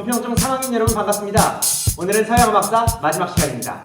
정평정 3학년 여러분 반갑습니다. 오늘은 서양음악사 마지막 시간입니다.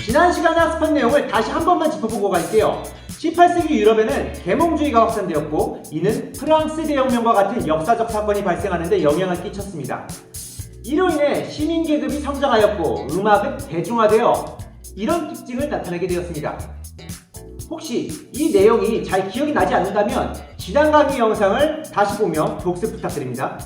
지난 시간에 학습한 내용을 다시 한 번만 짚어보고 갈게요. 18세기 유럽에는 계몽주의가 확산되었고 이는 프랑스 대혁명과 같은 역사적 사건이 발생하는 데 영향을 끼쳤습니다. 이로 인해 시민계급이 성장하였고 음악은 대중화되어 이런 특징을 나타내게 되었습니다. 혹시 이 내용이 잘 기억이 나지 않는다면 지난 강의 영상을 다시 보며 복습 부탁드립니다.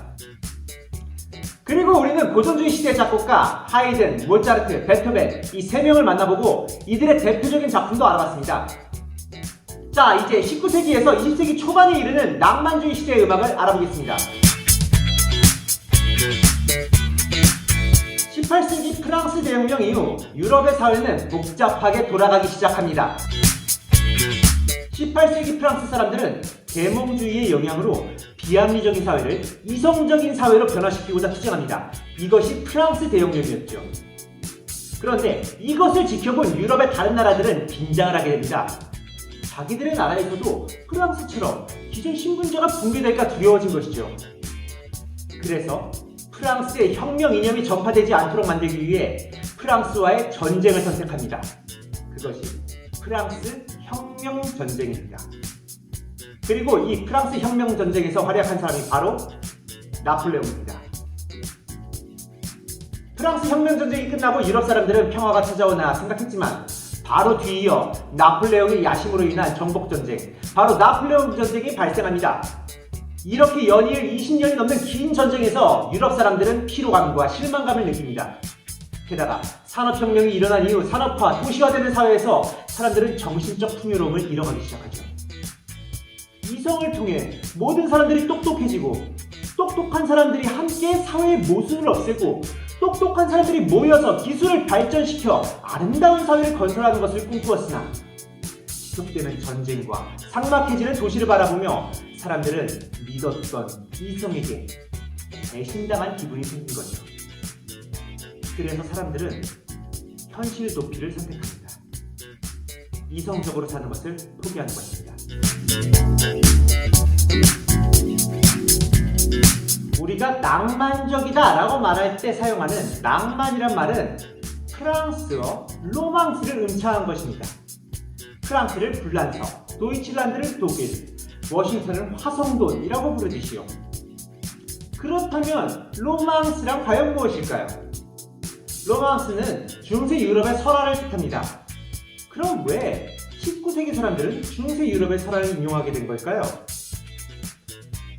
그리고 우리는 고전주의 시대 작곡가 하이든, 모차르트, 베토벤 이 세 명을 만나보고 이들의 대표적인 작품도 알아봤습니다. 자, 이제 19세기에서 20세기 초반에 이르는 낭만주의 시대의 음악을 알아보겠습니다. 18세기 프랑스 대혁명 이후 유럽의 사회는 복잡하게 돌아가기 시작합니다. 18세기 프랑스 사람들은 계몽주의의 영향으로 비합리적인 사회를 이성적인 사회로 변화시키고자 투쟁합니다. 이것이 프랑스 대혁명이었죠. 그런데 이것을 지켜본 유럽의 다른 나라들은 빈장을 하게 됩니다. 자기들의 나라에서도 프랑스처럼 기존 신분제가 붕괴될까 두려워진 것이죠. 그래서 프랑스의 혁명 이념이 전파되지 않도록 만들기 위해 프랑스와의 전쟁을 선택합니다. 그것이 프랑스 혁명 전쟁입니다. 그리고 이 프랑스 혁명 전쟁에서 활약한 사람이 바로 나폴레옹입니다. 프랑스 혁명 전쟁이 끝나고 유럽 사람들은 평화가 찾아오나 생각했지만 바로 뒤이어 나폴레옹의 야심으로 인한 정복전쟁, 바로 나폴레옹 전쟁이 발생합니다. 이렇게 연이을 20년이 넘는 긴 전쟁에서 유럽 사람들은 피로감과 실망감을 느낍니다. 게다가 산업혁명이 일어난 이후 산업화, 도시화되는 사회에서 사람들은 정신적 풍요로움을 잃어가기 시작하죠. 이성을 통해 모든 사람들이 똑똑해지고 똑똑한 사람들이 함께 사회의 모순을 없애고 똑똑한 사람들이 모여서 기술을 발전시켜 아름다운 사회를 건설하는 것을 꿈꾸었으나 지속되는 전쟁과 삭막해지는 도시를 바라보며 사람들은 믿었던 이성에게 배신당한 기분이 생긴 거죠. 그래서 사람들은 현실 도피를 선택합니다. 이성적으로 사는 것을 포기하는 것입니다. 우리가 낭만적이다 라고 말할 때 사용하는 낭만이란 말은 프랑스어 로망스를 음차한 것입니다. 프랑스를 불란서, 도이칠란드를 독일, 워싱턴을 화성돈이라고 부르듯이요. 그렇다면 로망스란 과연 무엇일까요? 로망스는 중세 유럽의 설화를 뜻합니다. 그럼 왜 19세기 사람들은 중세 유럽의 설화를 인용하게 된 걸까요?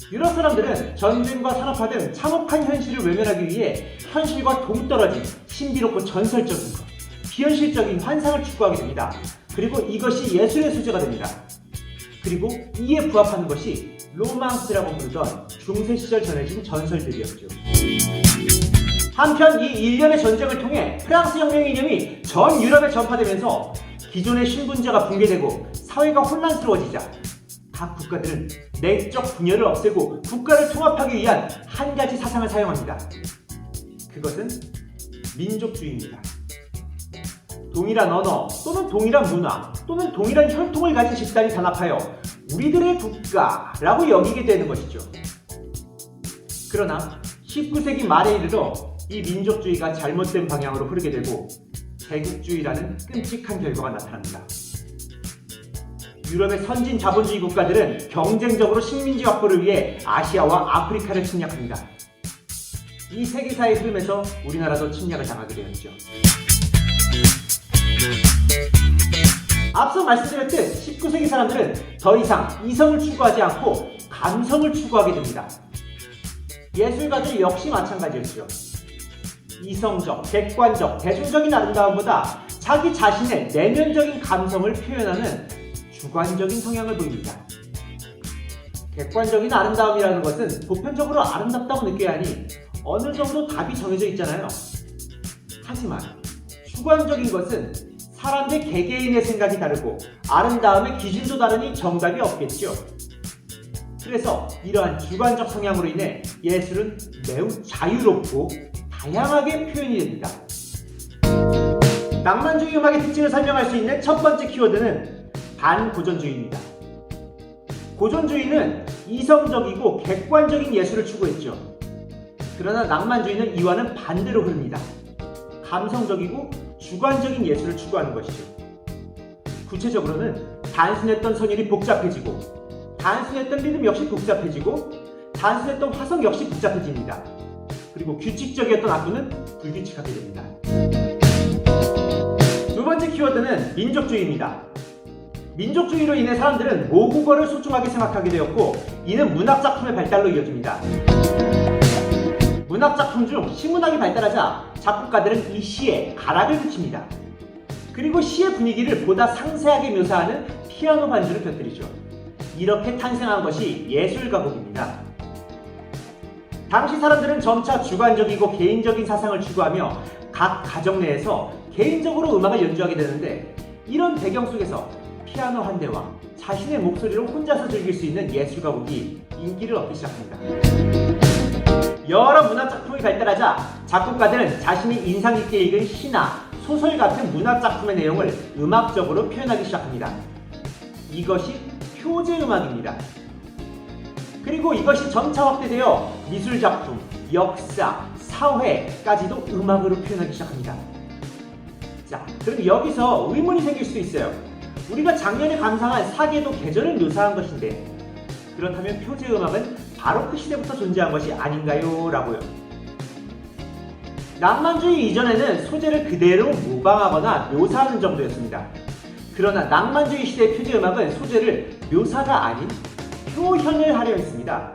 유럽 사람들은 전쟁과 산업화 등 참혹한 현실을 외면하기 위해 현실과 동떨어진 신비롭고 전설적인 것, 비현실적인 환상을 추구하게 됩니다. 그리고 이것이 예술의 소재가 됩니다. 그리고 이에 부합하는 것이 로망스라고 부르던 중세 시절 전해진 전설들이었죠. 한편 이 일련의 전쟁을 통해 프랑스 혁명 이념이 전 유럽에 전파되면서 기존의 신분제가 붕괴되고 사회가 혼란스러워지자 각 국가들은 내적 분열을 없애고 국가를 통합하기 위한 한 가지 사상을 사용합니다. 그것은 민족주의입니다. 동일한 언어 또는 동일한 문화 또는 동일한 혈통을 가진 집단이 단합하여 우리들의 국가라고 여기게 되는 것이죠. 그러나 19세기 말에 이르러 이 민족주의가 잘못된 방향으로 흐르게 되고 제국주의라는 끔찍한 결과가 나타납니다. 유럽의 선진 자본주의 국가들은 경쟁적으로 식민지 확보를 위해 아시아와 아프리카를 침략합니다. 이 세계사의 흐름에서 우리나라도 침략을 당하게 되었죠. 앞서 말씀드렸듯 19세기 사람들은 더 이상 이성을 추구하지 않고 감성을 추구하게 됩니다. 예술가들 역시 마찬가지였죠. 이성적, 객관적, 대중적인 아름다움보다 자기 자신의 내면적인 감성을 표현하는 주관적인 성향을 보입니다. 객관적인 아름다움이라는 것은 보편적으로 아름답다고 느껴야 하니 어느 정도 답이 정해져 있잖아요. 하지만 주관적인 것은 사람들 개개인의 생각이 다르고 아름다움의 기준도 다르니 정답이 없겠죠. 그래서 이러한 주관적 성향으로 인해 예술은 매우 자유롭고 다양하게 표현이 됩니다. 낭만주의 음악의 특징을 설명할 수 있는 첫 번째 키워드는 반고전주의입니다. 고전주의는 이성적이고 객관적인 예술을 추구했죠. 그러나 낭만주의는 이와는 반대로 흐릅니다. 감성적이고 주관적인 예술을 추구하는 것이죠. 구체적으로는 단순했던 선율이 복잡해지고, 단순했던 리듬 역시 복잡해지고, 단순했던 화성 역시 복잡해집니다. 그리고 규칙적이었던 악보는 불규칙하게 됩니다. 두 번째 키워드는 민족주의입니다. 민족주의로 인해 사람들은 모국어를 소중하게 생각하게 되었고, 이는 문학작품의 발달로 이어집니다. 문학작품 중 시문학이 발달하자 작곡가들은 이 시에 가락을 붙입니다. 그리고 시의 분위기를 보다 상세하게 묘사하는 피아노 반주를 곁들이죠. 이렇게 탄생한 것이 예술가곡입니다. 당시 사람들은 점차 주관적이고 개인적인 사상을 추구하며 각 가정 내에서 개인적으로 음악을 연주하게 되는데, 이런 배경 속에서 피아노 한 대와 자신의 목소리로 혼자서 즐길 수 있는 예술가곡이 인기를 얻기 시작합니다. 여러 문학작품이 발달하자 작곡가들은 자신이 인상 깊게 읽은 시나 소설 같은 문학작품의 내용을 음악적으로 표현하기 시작합니다. 이것이 표제음악입니다. 그리고 이것이 점차 확대되어 미술작품, 역사, 사회까지도 음악으로 표현하기 시작합니다. 자, 그럼 여기서 의문이 생길 수도 있어요. 우리가 작년에 감상한 사계도 계절을 묘사한 것인데, 그렇다면 표제음악은 바로크 시대부터 존재한 것이 아닌가요? 라고요. 낭만주의 이전에는 소재를 그대로 모방하거나 묘사하는 정도였습니다. 그러나 낭만주의 시대의 표제음악은 소재를 묘사가 아닌 표현을 하려 했습니다.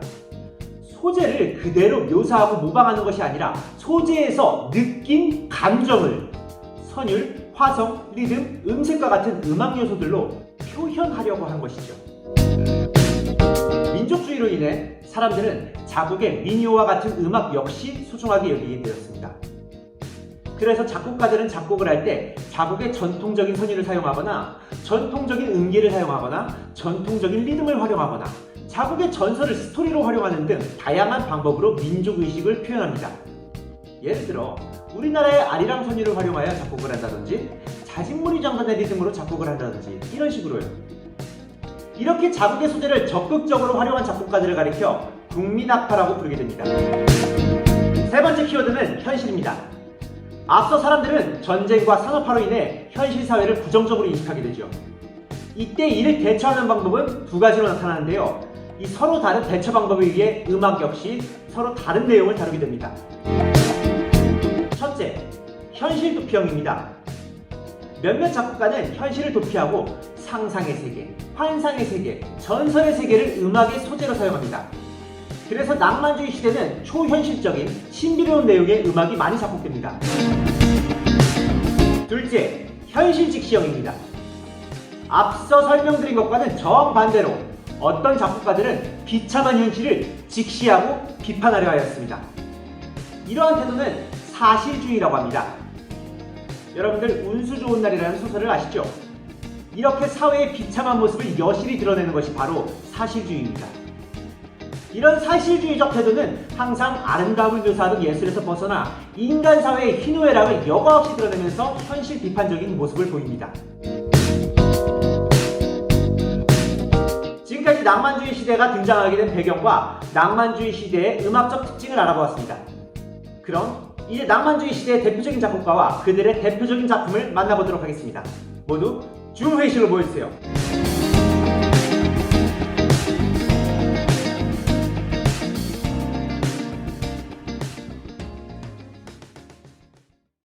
소재를 그대로 묘사하고 모방하는 것이 아니라 소재에서 느낀 감정을 선율, 화성, 리듬, 음색과 같은 음악 요소들로 표현하려고 한 것이죠. 민족주의로 인해 사람들은 자국의 민요와 같은 음악 역시 소중하게 여기게 되었습니다. 그래서 작곡가들은 작곡을 할 때 자국의 전통적인 선율을 사용하거나, 전통적인 음계를 사용하거나, 전통적인 리듬을 활용하거나, 자국의 전설을 스토리로 활용하는 등 다양한 방법으로 민족의식을 표현합니다. 예를 들어 우리나라의 아리랑 선율을 활용하여 작곡을 한다든지, 자진몰이 장단의 리듬으로 작곡을 한다든지, 이런 식으로요. 이렇게 자국의 소재를 적극적으로 활용한 작곡가들을 가리켜 국민악파라고 부르게 됩니다. 세 번째 키워드는 현실입니다. 앞서 사람들은 전쟁과 산업화로 인해 현실 사회를 부정적으로 인식하게 되죠. 이때 이를 대처하는 방법은 두 가지로 나타나는데요. 이 서로 다른 대처 방법에 의해 음악 역시 서로 다른 내용을 다루게 됩니다. 첫째, 현실 도피형입니다. 몇몇 작곡가는 현실을 도피하고 상상의 세계, 환상의 세계, 전설의 세계를 음악의 소재로 사용합니다. 그래서 낭만주의 시대는 초현실적인 신비로운 내용의 음악이 많이 작곡됩니다. 둘째, 현실 직시형입니다. 앞서 설명드린 것과는 정반대로 어떤 작곡가들은 비참한 현실을 직시하고 비판하려 하였습니다. 이러한 태도는 사실주의라고 합니다. 여러분들 운수 좋은 날이라는 소설을 아시죠? 이렇게 사회의 비참한 모습을 여실히 드러내는 것이 바로 사실주의입니다. 이런 사실주의적 태도는 항상 아름다움을 묘사하는 예술에서 벗어나 인간 사회의 희노애락을 여과 없이 드러내면서 현실 비판적인 모습을 보입니다. 지금까지 낭만주의 시대가 등장하게 된 배경과 낭만주의 시대의 음악적 특징을 알아보았습니다. 그럼 이제 낭만주의 시대의 대표적인 작곡가와 그들의 대표적인 작품을 만나보도록 하겠습니다. 모두 줌 회의실로 모여주세요.